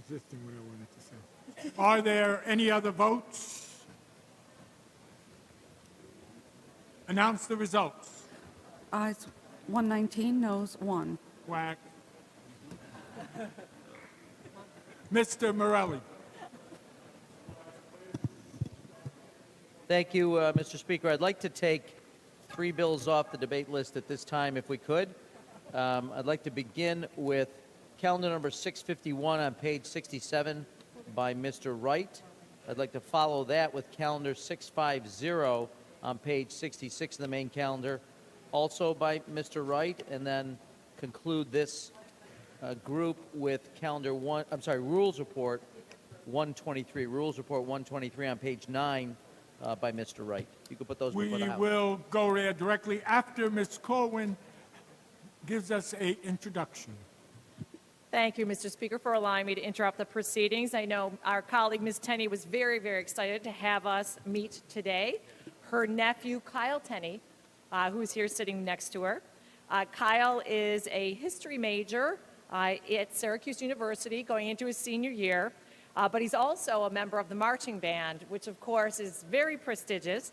resisting what I wanted to say. Are there any other votes? Announce the results. Ayes 119, noes 1. Quack. Mr. Morelli. Thank you, Mr. Speaker. I'd like to take 3 bills off the debate list at this time, if we could. I'd like to begin with calendar number 651 on page 67 by Mr. Wright. I'd like to follow that with calendar 650 on page 66 of the main calendar, also by Mr. Wright, and then conclude this group with Rules Report 123. Rules Report 123 on page 9 by Mr. Wright. You can put those before the We House. will go there directly after Ms. Corwin gives us an introduction. Thank you, Mr. Speaker, for allowing me to interrupt the proceedings. I know our colleague, Ms. Tenney, was very, very excited to have us meet today. Her nephew, Kyle Tenney, who's here sitting next to her. Kyle is a history major at Syracuse University going into his senior year, but he's also a member of the marching band, which, of course, is very prestigious.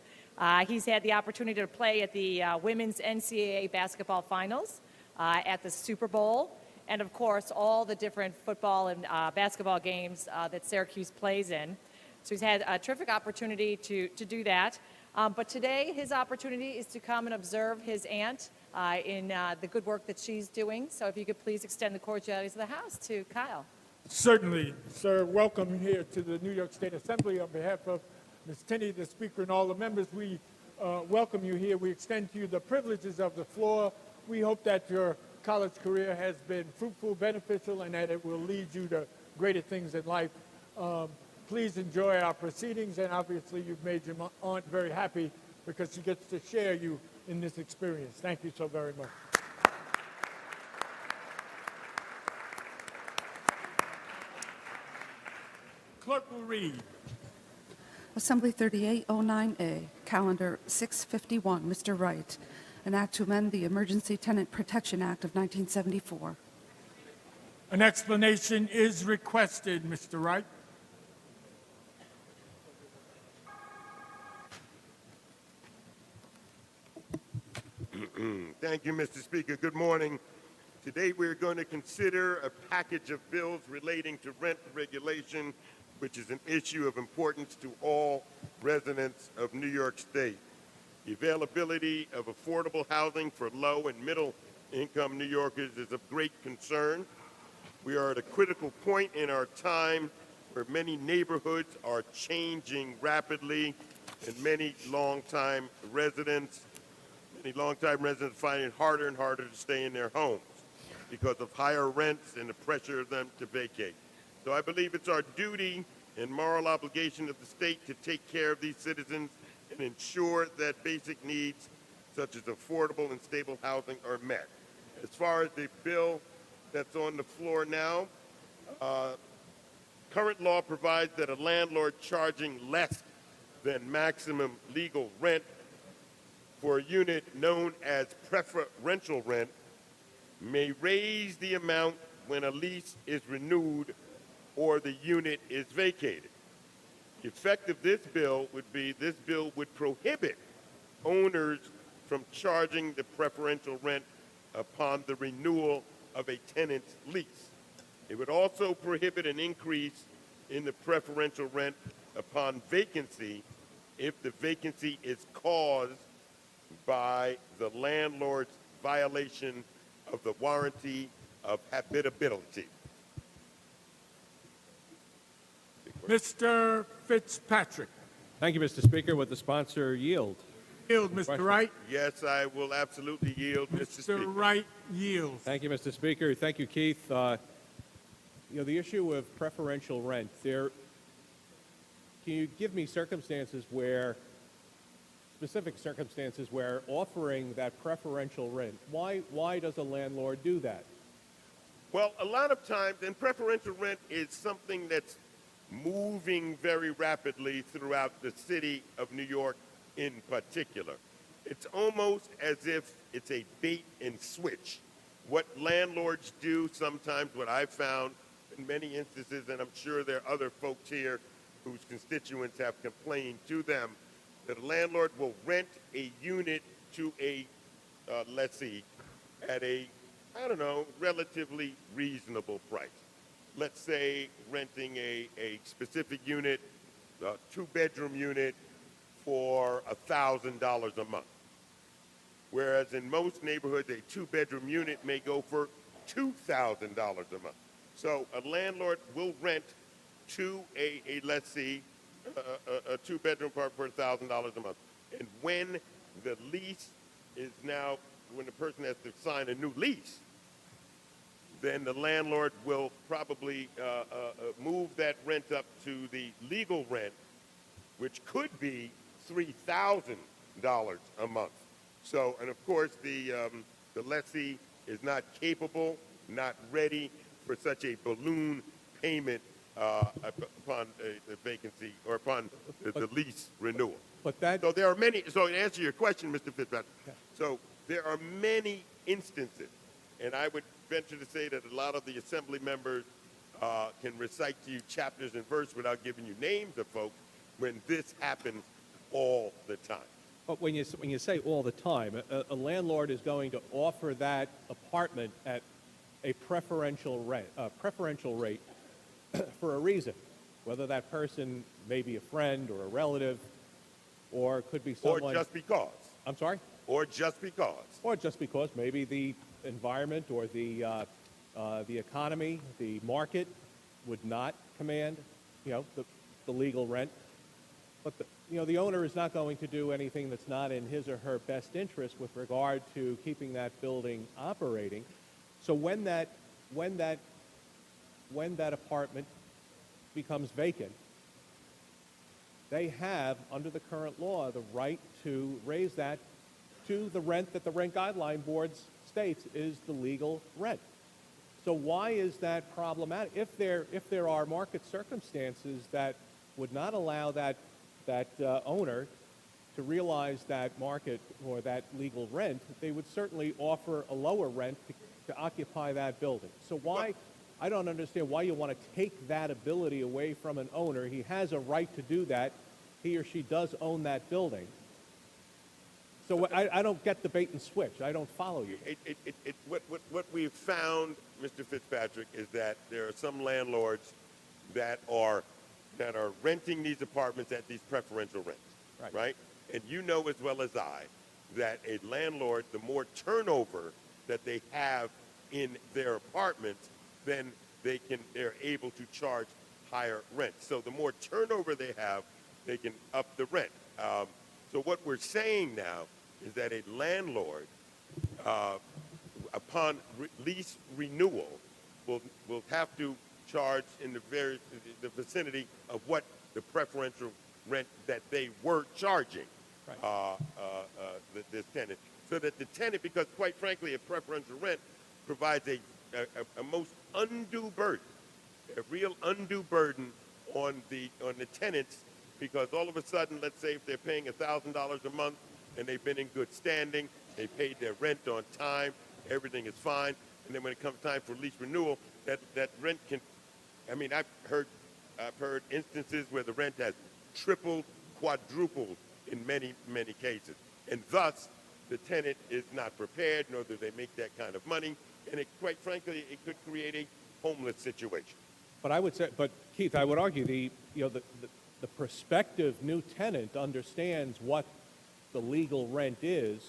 He's had the opportunity to play at the women's NCAA basketball finals, at the Super Bowl, and, of course, all the different football and basketball games that Syracuse plays in. So he's had a terrific opportunity to do that. But today, his opportunity is to come and observe his aunt in the good work that she's doing. So if you could please extend the cordialities of the House to Kyle. Certainly, sir. Welcome here to the New York State Assembly. On behalf of Ms. Tenney, the Speaker, and all the members, we welcome you here. We extend to you the privileges of the floor. We hope that your college career has been fruitful, beneficial, and that it will lead you to greater things in life. Please enjoy our proceedings, and obviously you've made your aunt very happy because she gets to share you in this experience. Thank you so very much. Clerk will read. Assembly 3809A, calendar 651, Mr. Wright. An act to amend the Emergency Tenant Protection Act of 1974. An explanation is requested, Mr. Wright. Thank you, Mr. Speaker. Good morning. Today we're going to consider a package of bills relating to rent regulation, which is an issue of importance to all residents of New York State. The availability of affordable housing for low and middle income New Yorkers is of great concern. We are at a critical point in our time where many neighborhoods are changing rapidly, and many longtime residents find it harder and harder to stay in their homes because of higher rents and the pressure of them to vacate. So I believe it's our duty and moral obligation of the state to take care of these citizens and ensure that basic needs such as affordable and stable housing are met. As far as the bill that's on the floor now, current law provides that a landlord charging less than maximum legal rent for a unit known as preferential rent may raise the amount when a lease is renewed or the unit is vacated. The effect of this bill would prohibit owners from charging the preferential rent upon the renewal of a tenant's lease. It would also prohibit an increase in the preferential rent upon vacancy if the vacancy is caused by the landlord's violation of the warranty of habitability. Mr. Fitzpatrick. Thank you, Mr. Speaker. Would the sponsor yield? Yield, Mr. Wright. Yes, I will absolutely yield, Mr. Speaker. Mr. Wright yields. Thank you, Mr. Speaker. Thank you, Keith. The issue of preferential rent, can you give me specific circumstances where offering that preferential rent, why does a landlord do that? Well, a lot of times, and preferential rent is something that's moving very rapidly throughout the city of New York in particular. It's almost as if it's a bait and switch. What landlords do sometimes, what I've found, in many instances, and I'm sure there are other folks here whose constituents have complained to them, that a landlord will rent a unit to a lessee at a, I don't know, relatively reasonable price. Let's say renting a specific unit, a two-bedroom unit, for $1,000 a month. Whereas in most neighborhoods, a two-bedroom unit may go for $2,000 a month. So a landlord will rent to a lessee a two-bedroom apartment for $1,000 a month. And when the lease is now, when the person has to sign a new lease, then the landlord will probably move that rent up to the legal rent, which could be $3,000 a month. So, and of course, the lessee is not capable, not ready for such a balloon payment upon a vacancy or upon the lease renewal. But that, So there are many, so to answer your question, Mr. Fitzpatrick, so there are many instances, and I would venture to say that a lot of the assembly members can recite to you chapters and verse without giving you names of folks when this happens all the time. but when you say all the time, a landlord is going to offer that apartment at a preferential rate for a reason, whether that person may be a friend or a relative, or could be someone. Or just because. I'm sorry. Or just because. Or just because maybe the environment or the economy, the market, would not command, the legal rent. But the owner is not going to do anything that's not in his or her best interest with regard to keeping that building operating. So when that apartment becomes vacant, they have, under the current law, the right to raise that to the rent that the Rent Guideline Board states is the legal rent. So why is that problematic? If there are market circumstances that would not allow that owner to realize that market or that legal rent, they would certainly offer a lower rent to occupy that building. So why? I don't understand why you want to take that ability away from an owner. He has a right to do that. He or she does own that building. So I don't get the bait and switch. I don't follow you. What we've found, Mr. Fitzpatrick, is that there are some landlords that are renting these apartments at these preferential rents, right? And you know as well as I that a landlord, the more turnover that they have in their apartments, then they're able to charge higher rent. So the more turnover they have, they can up the rent. So what we're saying now is that a landlord, upon lease renewal, will have to charge in the vicinity of what the preferential rent that they were charging this tenant. So that the tenant, because quite frankly, a preferential rent provides a most undue burden, a real undue burden on the tenants, because all of a sudden, let's say if they're paying $1,000 a month and they've been in good standing, they paid their rent on time, everything is fine, and then when it comes time for lease renewal, that rent can, I mean, I've heard instances where the rent has tripled, quadrupled in many, many cases, and thus the tenant is not prepared, nor do they make that kind of money, and quite frankly, it could create a homeless situation. But I would say, Keith, I would argue the prospective new tenant understands what the legal rent is,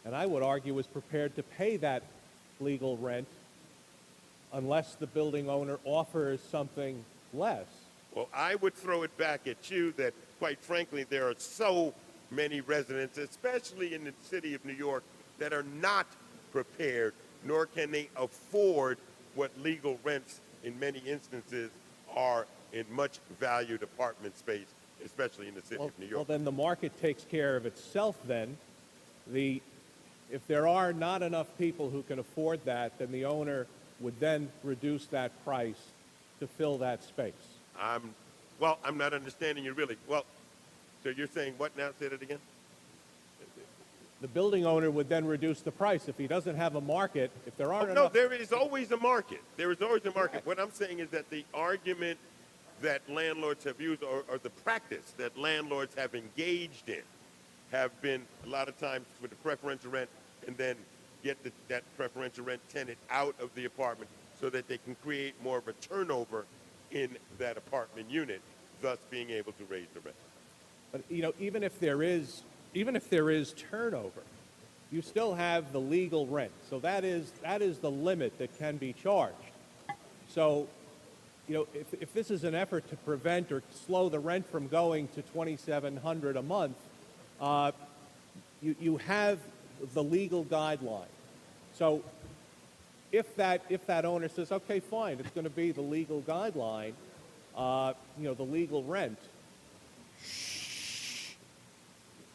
and I would argue is prepared to pay that legal rent unless the building owner offers something less. Well, I would throw it back at you that, quite frankly, there are so many residents, especially in the city of New York, that are not prepared, nor can they afford what legal rents in many instances are in much valued apartment space, especially in the city of New York. Well, then the market takes care of itself then. If there are not enough people who can afford that, then the owner would then reduce that price to fill that space. I'm not understanding you really. Well, so you're saying what now? Say that again. the building owner would then reduce the price. If he doesn't have a market, if there aren't No, enough... there is always a market. There is always a market. Correct. What I'm saying is that the argument that landlords have used, or the practice that landlords have engaged in, have been a lot of times for the preferential rent, and then get that preferential rent tenant out of the apartment so that they can create more of a turnover in that apartment unit, thus being able to raise the rent. But, you know, even if there is turnover, you still have the legal rent. So that is the limit that can be charged. So, you know, if this is an effort to prevent or slow the rent from going to $2,700 a month, you have the legal guideline. So if that owner says, okay, fine, it's going to be the legal guideline, you know, the legal rent,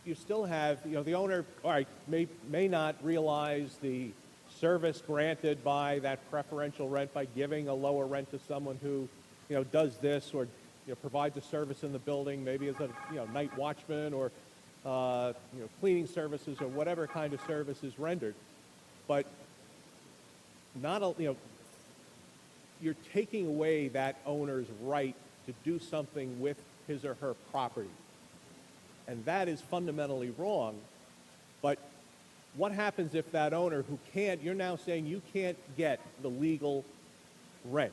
you still have, you know, the owner, all right, may not realize the service granted by that preferential rent by giving a lower rent to someone who, you know, does this or, you know, provides a service in the building, maybe as a, you know, night watchman or, you know, cleaning services or whatever kind of service is rendered. But not, you know, you're taking away that owner's right to do something with his or her property. And that is fundamentally wrong. But what happens if that owner who can't, you're now saying you can't get the legal rent?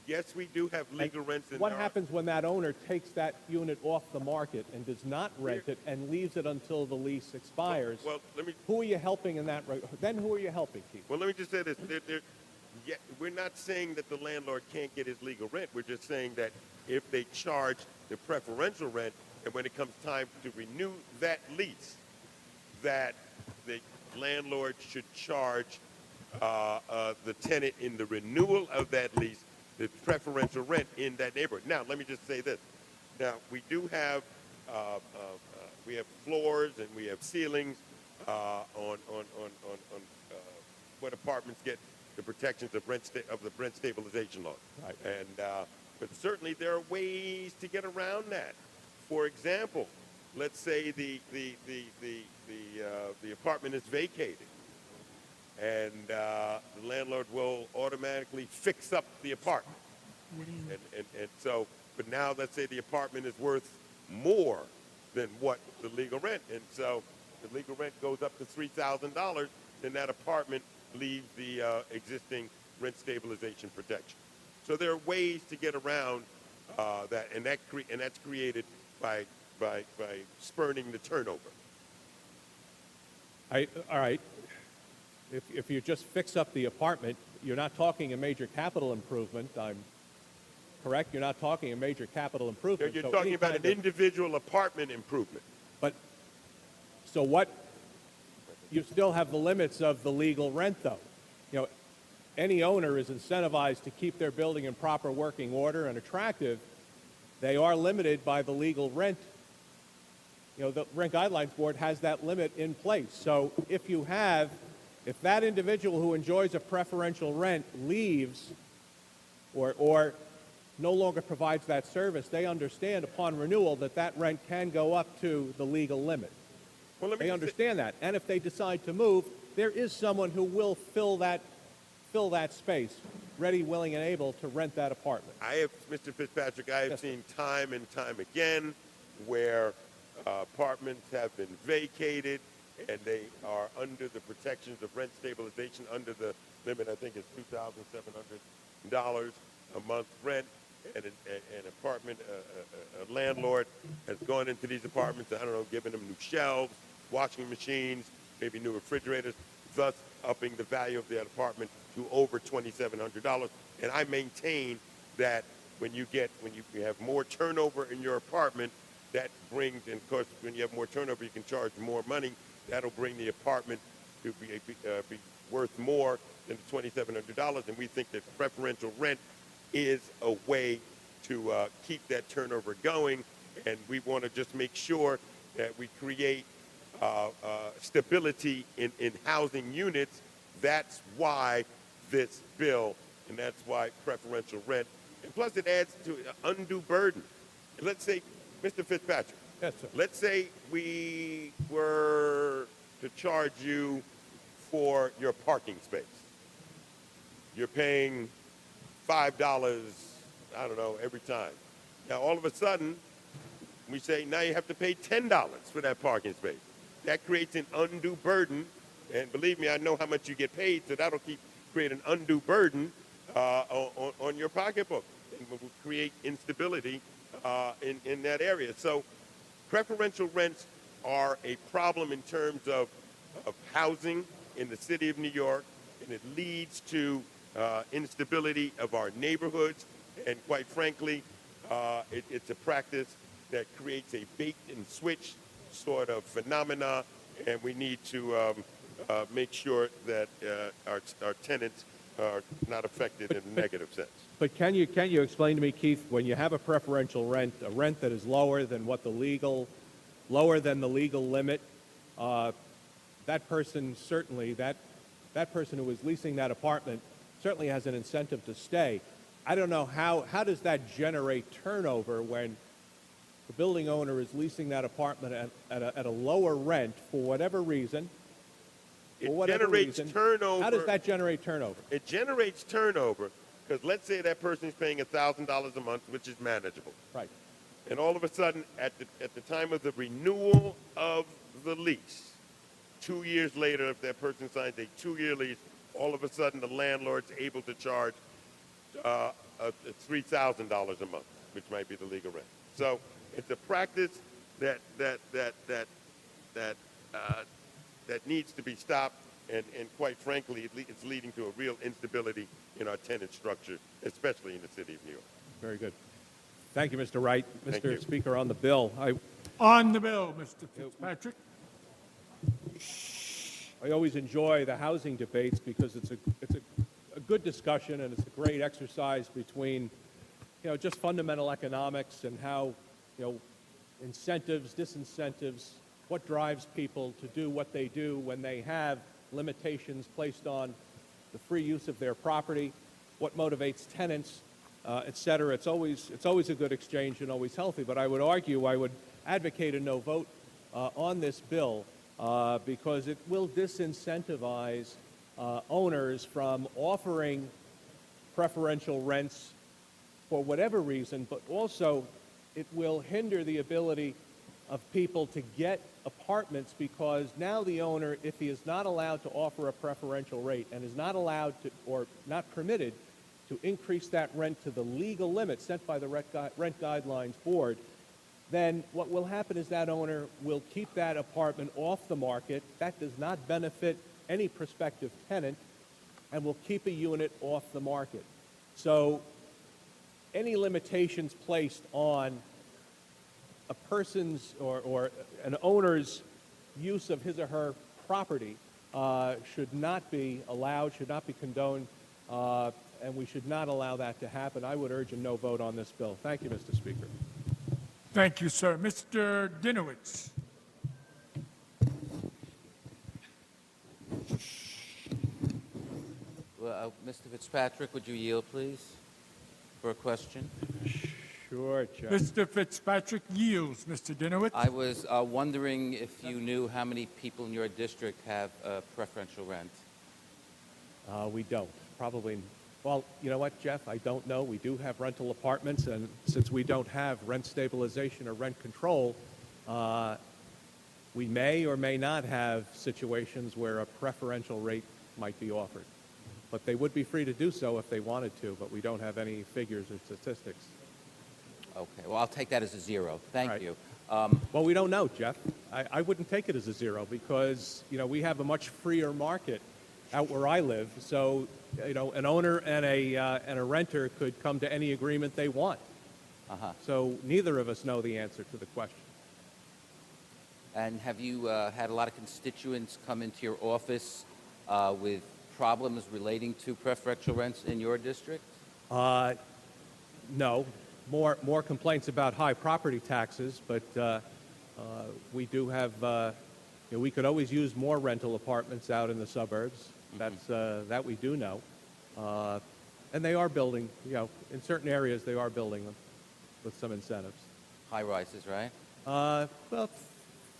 Yes, we do have legal rents in What there. happens when that owner takes that unit off the market and does not rent it and leaves it until the lease expires? Well, let me. Who are you helping in that? Then who are you helping, Keith? Well, let me just say this. We're not saying that the landlord can't get his legal rent. We're just saying that if they charge the preferential rent, and when it comes time to renew that lease, that the landlord should charge the tenant in the renewal of that lease the preferential rent in that neighborhood. Now, let me just say this. Now, we do have we have floors and we have ceilings on what apartments get the protections of the rent stabilization law. Right. And but certainly there are ways to get around that. For example, let's say the apartment is vacated, and the landlord will automatically fix up the apartment. And so, but now let's say the apartment is worth more than what the legal rent, and so the legal rent goes up to $3,000, then that apartment leaves the existing rent stabilization protection. So there are ways to get around that, and that's created by spurning the turnover. All right. If you just fix up the apartment, you're not talking a major capital improvement. I'm correct? You're not talking a major capital improvement. You're So talking any about an kind of- individual apartment improvement. But so what? You still have the limits of the legal rent, though. You know, any owner is incentivized to keep their building in proper working order and attractive. They are limited by the legal rent. You know, the Rent Guidelines Board has that limit in place. So if that individual who enjoys a preferential rent leaves or no longer provides that service, they understand upon renewal that rent can go up to the legal limit. Well, let me They understand that. And if they decide to move, there is someone who will fill that space, ready, willing, and able to rent that apartment. Mr. Fitzpatrick, I have Yes, sir. seen time and time again where apartments have been vacated and they are under the protections of rent stabilization, under the limit, I think it's $2,700 a month rent, and an apartment, a landlord has gone into these apartments, I don't know, giving them new shelves, washing machines, maybe new refrigerators, thus upping the value of that apartment to over $2,700. And I maintain that when you have more turnover in your apartment, that brings, and of course, when you have more turnover, you can charge more money. That'll bring the apartment to be worth more than the $2,700. And we think that preferential rent is a way to keep that turnover going. And we want to just make sure that we create stability in housing units. That's why this bill, and that's why preferential rent. And plus, it adds to an undue burden. Let's say, Mr. Fitzpatrick, Yes, sir. let's say we were to to charge you for your parking space. You're paying $5, I don't know, every time. Now, all of a sudden, we say now you have to pay $10 for that parking space. That creates an undue burden, and believe me, I know how much you get paid, so that'll create an undue burden on your pocketbook and will create instability in that area. So preferential rents are a problem in terms of housing in the city of New York, and it leads to instability of our neighborhoods, and quite frankly, it's a practice that creates a bait-and-switch sort of phenomena, and we need to make sure that our tenants are not affected in a negative sense. But can you explain to me, Keith, when you have a preferential rent, a rent that is lower than the legal limit, that person certainly, that person who is leasing that apartment certainly has an incentive to stay. I don't know how does that generate turnover when the building owner is leasing that apartment at a lower rent for whatever reason. It generates turnover. How does that generate turnover? It generates turnover because let's say that person is paying $1,000 a month, which is manageable. Right. And all of a sudden, at the time of the renewal of the lease, 2 years later, if that person signs a 2-year lease, all of a sudden the landlord's able to charge $3,000 a month, which might be the legal rent. So it's a practice that needs to be stopped, and quite frankly, it's leading to a real instability in our tenant structure, especially in the city of New York. Very good. Thank you, Mr. Wright. Thank Mr. you. Speaker, on the bill, On the bill, Mr. Fitzpatrick. I always enjoy the housing debates because it's a good discussion, and it's a great exercise between, just fundamental economics and how, incentives, disincentives, what drives people to do what they do when they have limitations placed on the free use of their property, what motivates tenants, et cetera. It's always a good exchange and always healthy. But I would advocate a no vote on this bill because it will disincentivize owners from offering preferential rents for whatever reason, but also it will hinder the ability of people to get apartments because now the owner, if he is not allowed to offer a preferential rate and is not allowed to or not permitted to increase that rent to the legal limit set by the Rent Guidelines Board, then what will happen is that owner will keep that apartment off the market. That does not benefit any prospective tenant and will keep a unit off the market. So any limitations placed on a person's or an owner's use of his or her property should not be allowed, should not be condoned, and we should not allow that to happen. I would urge a no vote on this bill. Thank you, Mr. Speaker. Thank you, sir. Mr. Dinowitz. Well, Mr. Fitzpatrick, would you yield, please, for a question? Sure, Chuck. Mr. Fitzpatrick yields. Mr. Dinowitz. I was wondering if you knew how many people in your district have preferential rent. We don't. Probably. Well, you know what, Jeff? I don't know. We do have rental apartments, and since we don't have rent stabilization or rent control, we may or may not have situations where a preferential rate might be offered. But they would be free to do so if they wanted to, but we don't have any figures or statistics. Okay, well, I'll take that as a zero. Thank Right. you. Well, we don't know, Jeff. I wouldn't take it as a zero because, we have a much freer market out where I live. So, an owner and a renter could come to any agreement they want. So neither of us know the answer to the question. And have you had a lot of constituents come into your office with problems relating to preferential rents in your district? No. More complaints about high property taxes, but we do have, we could always use more rental apartments out in the suburbs. That we do know. And they are building, in certain areas they are building them with some incentives. High rises, right? Well,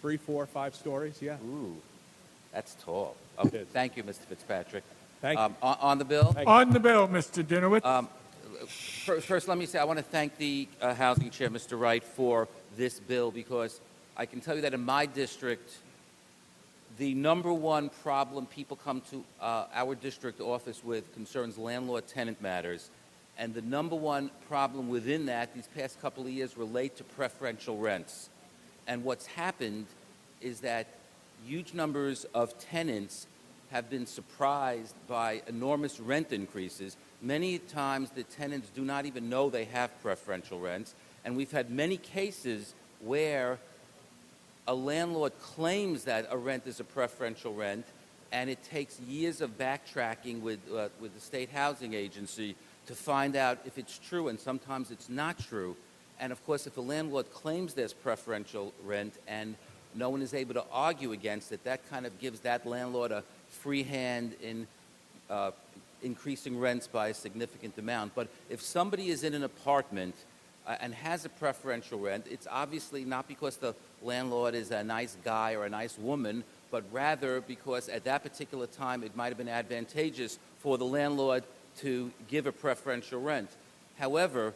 3, 4, 5 stories, yeah. Ooh. That's tall. It Okay, is. thank you, Mr. Fitzpatrick. Thank you. On the bill? Thank you. On the bill, Mr. Dinowitz. First, let me say I want to thank the Housing Chair, Mr. Wright, for this bill because I can tell you that in my district, the number one problem people come to our district office with concerns landlord-tenant matters. And the number one problem within that, these past couple of years, relate to preferential rents. And what's happened is that huge numbers of tenants have been surprised by enormous rent increases. Many times the tenants do not even know they have preferential rents. And we've had many cases where a landlord claims that a rent is a preferential rent, and it takes years of backtracking with the state housing agency to find out if it's true, and sometimes it's not true. And of course, if a landlord claims there's preferential rent and no one is able to argue against it, that kind of gives that landlord a free hand in increasing rents by a significant amount. But if somebody is in an apartment and has a preferential rent, it's obviously not because the landlord is a nice guy or a nice woman, but rather because at that particular time it might have been advantageous for the landlord to give a preferential rent. However,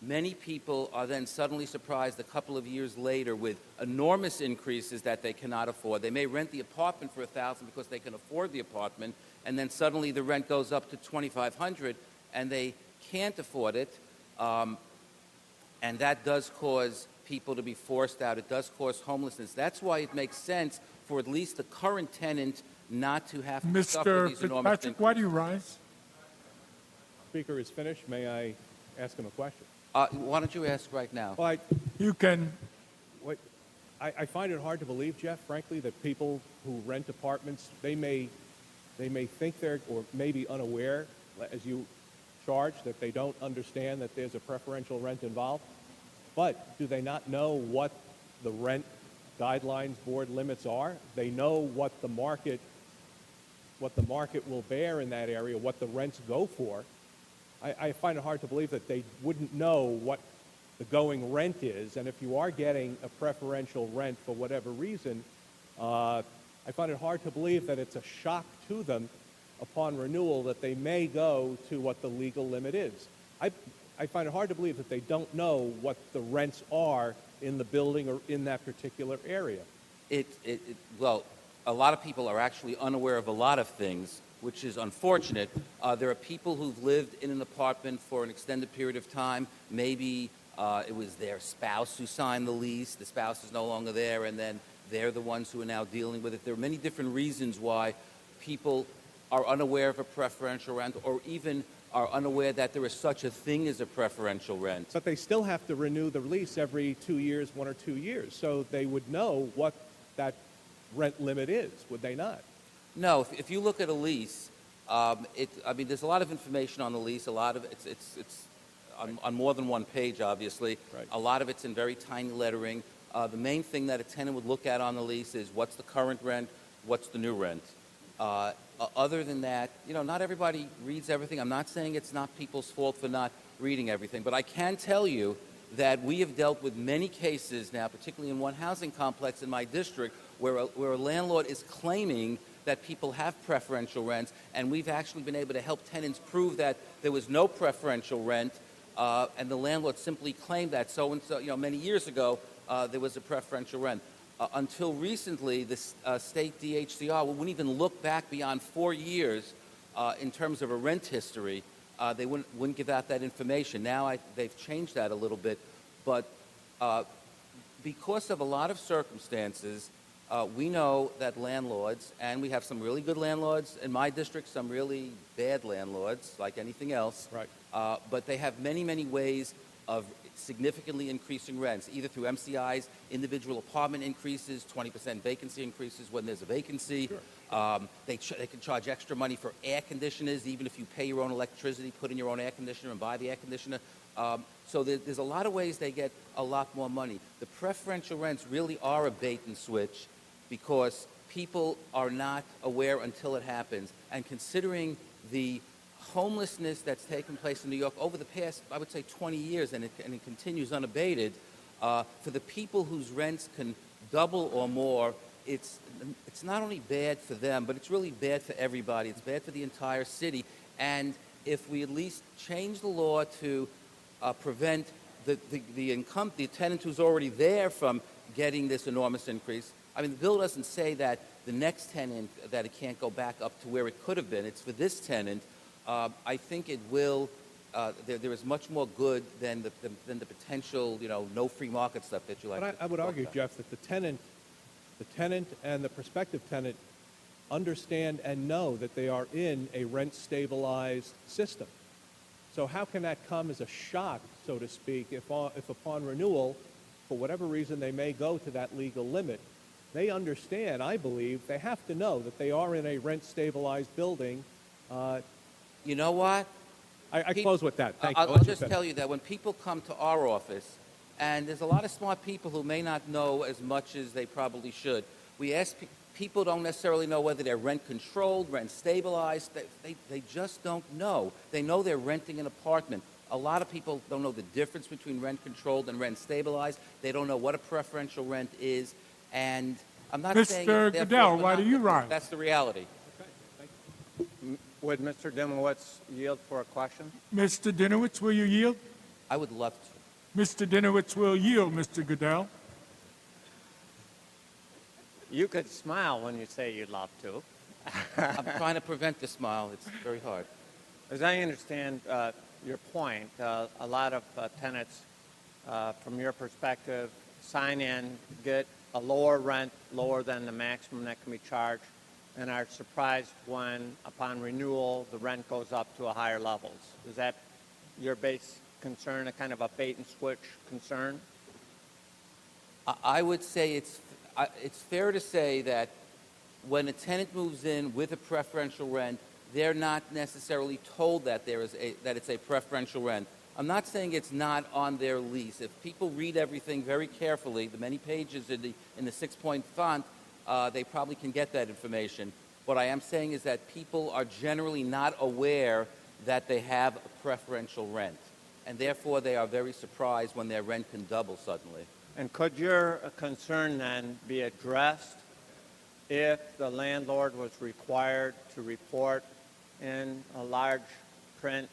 many people are then suddenly surprised a couple of years later with enormous increases that they cannot afford. They may rent the apartment for $1,000 because they can afford the apartment, and then suddenly the rent goes up to $2,500 and they can't afford it. And that does cause people to be forced out. It does cause homelessness. That's why it makes sense for at least the current tenant not to have to suffer Mr. these enormous Fitzpatrick, why do you increases. rise? Speaker is finished. May I ask him a question? Why don't you ask right now? Well, You can. I find it hard to believe, Jeff, frankly, that people who rent apartments, they may think they're, or may be unaware, as you charge, that they don't understand that there's a preferential rent involved. But do they not know what the rent guidelines board limits are? They know what the market will bear in that area, what the rents go for. I find it hard to believe that they wouldn't know what the going rent is, and if you are getting a preferential rent for whatever reason, I find it hard to believe that it's a shock to them upon renewal that they may go to what the legal limit is. I find it hard to believe that they don't know what the rents are in the building or in that particular area. Well, a lot of people are actually unaware of a lot of things, which is unfortunate. There are people who've lived in an apartment for an extended period of time. Maybe it was their spouse who signed the lease. The spouse is no longer there, and then they're the ones who are now dealing with it. There are many different reasons why people are unaware of a preferential rent, or even are unaware that there is such a thing as a preferential rent. But they still have to renew the lease every 2 years, 1 or 2 years, so they would know what that rent limit is, would they not? No, if you look at a lease, there's a lot of information on the lease. A lot of it's on more than one page, obviously. Right. A lot of it's in very tiny lettering. The main thing that a tenant would look at on the lease is what's the current rent, what's the new rent. Other than that, not everybody reads everything. I'm not saying it's not people's fault for not reading everything, but I can tell you that we have dealt with many cases now, particularly in one housing complex in my district, where a landlord is claiming that people have preferential rents, and we've actually been able to help tenants prove that there was no preferential rent, and the landlord simply claimed that so-and-so, many years ago, there was a preferential rent. Until recently, the state DHCR wouldn't even look back beyond 4 years in terms of a rent history. They wouldn't give out that information. Now they've changed that a little bit, but because of a lot of circumstances, we know that landlords, and we have some really good landlords in my district, some really bad landlords, like anything else. Right. But they have many, many ways of significantly increasing rents, either through MCI's individual apartment increases, 20% vacancy increases when there's a vacancy. Sure. They can charge extra money for air conditioners, even if you pay your own electricity, put in your own air conditioner and buy the air conditioner. So there's a lot of ways they get a lot more money. The preferential rents really are a bait and switch because people are not aware until it happens. And considering the homelessness that's taken place in New York over the past, I would say, 20 years, and it continues unabated, for the people whose rents can double or more, it's not only bad for them, but it's really bad for everybody. It's bad for the entire city. And if we at least change the law to prevent the tenant who's already there from getting this enormous increase. I mean, the bill doesn't say that the next tenant, that it can't go back up to where it could have been. It's for this tenant. I think it will, there is much more good than the potential, no free market stuff that you like. But I would argue, Jeff, that the tenant and the prospective tenant understand and know that they are in a rent-stabilized system. So how can that come as a shock, so to speak, if upon renewal, for whatever reason they may go to that legal limit? They understand, I believe, they have to know that they are in a rent-stabilized building. You know what? I close with that. Thank you. I'll just tell you that when people come to our office, and there's a lot of smart people who may not know as much as they probably should, we ask people don't necessarily know whether they're rent-controlled, rent-stabilized. They just don't know. They know they're renting an apartment. A lot of people don't know the difference between rent-controlled and rent-stabilized. They don't know what a preferential rent is. And I'm not saying... Mr. Goodell, why do you rise? That's the reality. Would Mr. Dimowitz yield for a question? Mr. Dinowitz, will you yield? I would love to. Mr. Dinowitz will yield, Mr. Goodell. You could smile when you say you'd love to. I'm trying to prevent the smile. It's very hard. As I understand your point, a lot of tenants, from your perspective, sign in, get a lower rent, lower than the maximum that can be charged, and are surprised when, upon renewal, the rent goes up to a higher levels. Is that your base concern, a kind of a bait-and-switch concern? I would say it's fair to say that when a tenant moves in with a preferential rent, they're not necessarily told that that it's a preferential rent. I'm not saying it's not on their lease. If people read everything very carefully, the many pages in the 6-point font, they probably can get that information. What I am saying is that people are generally not aware that they have a preferential rent, and therefore they are very surprised when their rent can double suddenly. And could your concern then be addressed if the landlord was required to report in a large print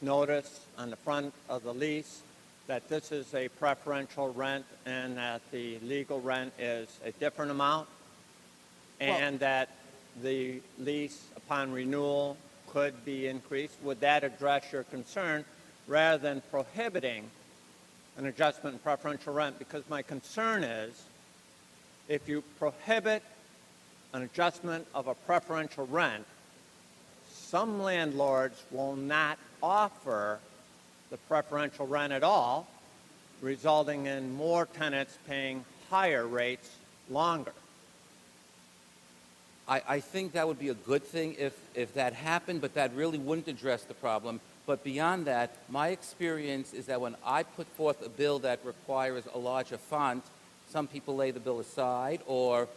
notice on the front of the lease that this is a preferential rent and that the legal rent is a different amount, and that the lease upon renewal could be increased? Would that address your concern rather than prohibiting an adjustment in preferential rent? Because my concern is if you prohibit an adjustment of a preferential rent, some landlords will not offer the preferential rent at all, resulting in more tenants paying higher rates longer. I think that would be a good thing if that happened, but that really wouldn't address the problem. But beyond that, my experience is that when I put forth a bill that requires a larger font, some people lay the bill aside or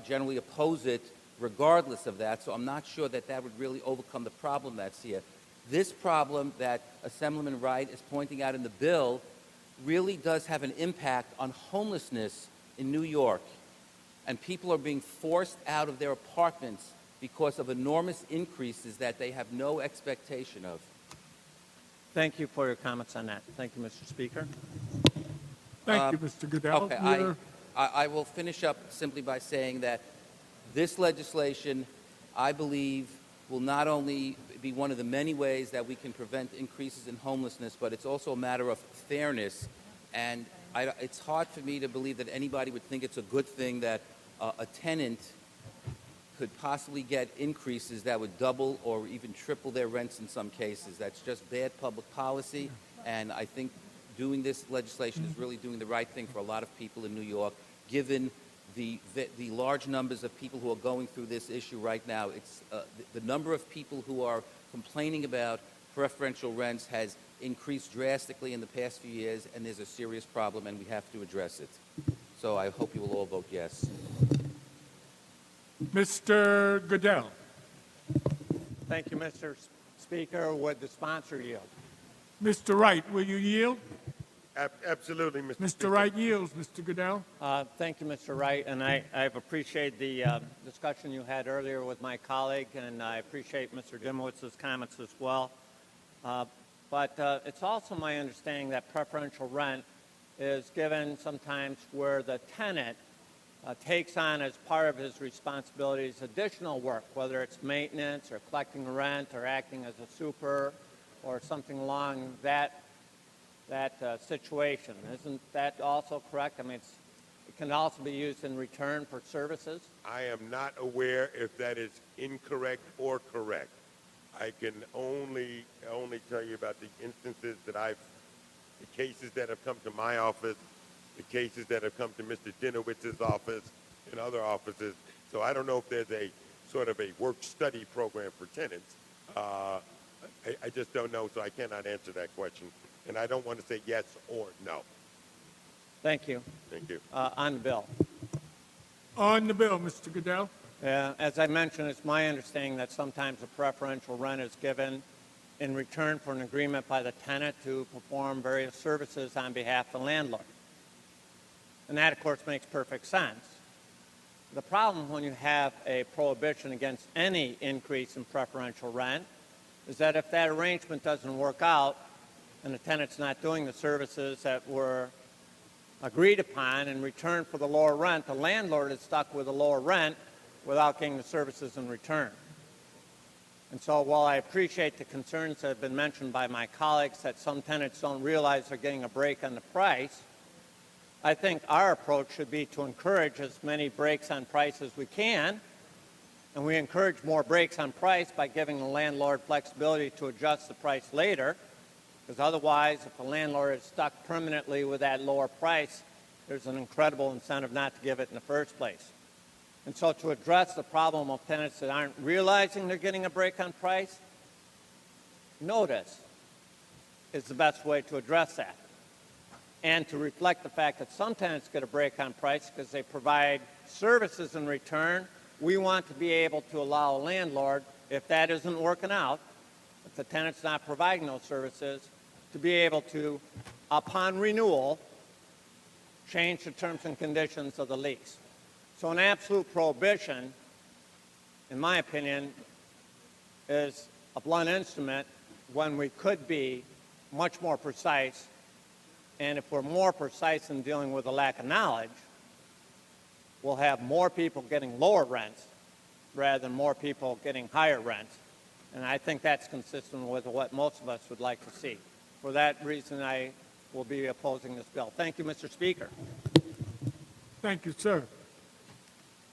generally oppose it regardless of that. So I'm not sure that that would really overcome the problem that's here. This problem that Assemblyman Wright is pointing out in the bill really does have an impact on homelessness in New York. And people are being forced out of their apartments because of enormous increases that they have no expectation of. Thank you for your comments on that. Thank you, Mr. Speaker. Thank you, Mr. Goodell. Okay, I will finish up simply by saying that this legislation, I believe, will not only be one of the many ways that we can prevent increases in homelessness, but it's also a matter of fairness. And it's hard for me to believe that anybody would think it's a good thing that a tenant could possibly get increases that would double or even triple their rents in some cases. That's just bad public policy, and I think doing this legislation is really doing the right thing for a lot of people in New York, given the large numbers of people who are going through this issue right now. It's the number of people who are complaining about preferential rents has increased drastically in the past few years, and there's a serious problem, and we have to address it. So I hope you will all vote yes. Mr. Goodell. Thank you, Mr. Speaker. Would the sponsor yield? Mr. Wright, will you yield? Absolutely, Mr. Mr. Speaker. Wright yields. Mr. Goodell? Thank you, Mr. Wright, and I've appreciated the discussion you had earlier with my colleague, and I appreciate Mr. Dimowitz's comments as well. But it's also my understanding that preferential rent is given sometimes where the tenant takes on as part of his responsibilities additional work, whether it's maintenance or collecting rent or acting as a super or something along that situation. Isn't that also correct? I mean, it can also be used in return for services. I am not aware if that is incorrect or correct. I can only tell you about the instances that the cases that have come to my office, the cases that have come to Mr. Dinowitz's office and other offices. So I don't know if there's a sort of a work-study program for tenants. I just don't know, so I cannot answer that question. And I don't want to say yes or no. Thank you. Thank you. On the bill. On the bill, Mr. Goodell. As I mentioned, it's my understanding that sometimes a preferential rent is given in return for an agreement by the tenant to perform various services on behalf of the landlord. And that, of course, makes perfect sense. The problem when you have a prohibition against any increase in preferential rent is that if that arrangement doesn't work out and the tenant's not doing the services that were agreed upon in return for the lower rent, the landlord is stuck with a lower rent without getting the services in return. And so while I appreciate the concerns that have been mentioned by my colleagues that some tenants don't realize they're getting a break on the price, I think our approach should be to encourage as many breaks on price as we can, and we encourage more breaks on price by giving the landlord flexibility to adjust the price later, because otherwise, if the landlord is stuck permanently with that lower price, there's an incredible incentive not to give it in the first place. And so to address the problem of tenants that aren't realizing they're getting a break on price, notice is the best way to address that. And to reflect the fact that some tenants get a break on price because they provide services in return, we want to be able to allow a landlord, if that isn't working out, if the tenant's not providing those services, to be able to, upon renewal, change the terms and conditions of the lease. So an absolute prohibition, in my opinion, is a blunt instrument when we could be much more precise. And if we're more precise in dealing with a lack of knowledge, we'll have more people getting lower rents rather than more people getting higher rents. And I think that's consistent with what most of us would like to see. For that reason, I will be opposing this bill. Thank you, Mr. Speaker. Thank you, sir.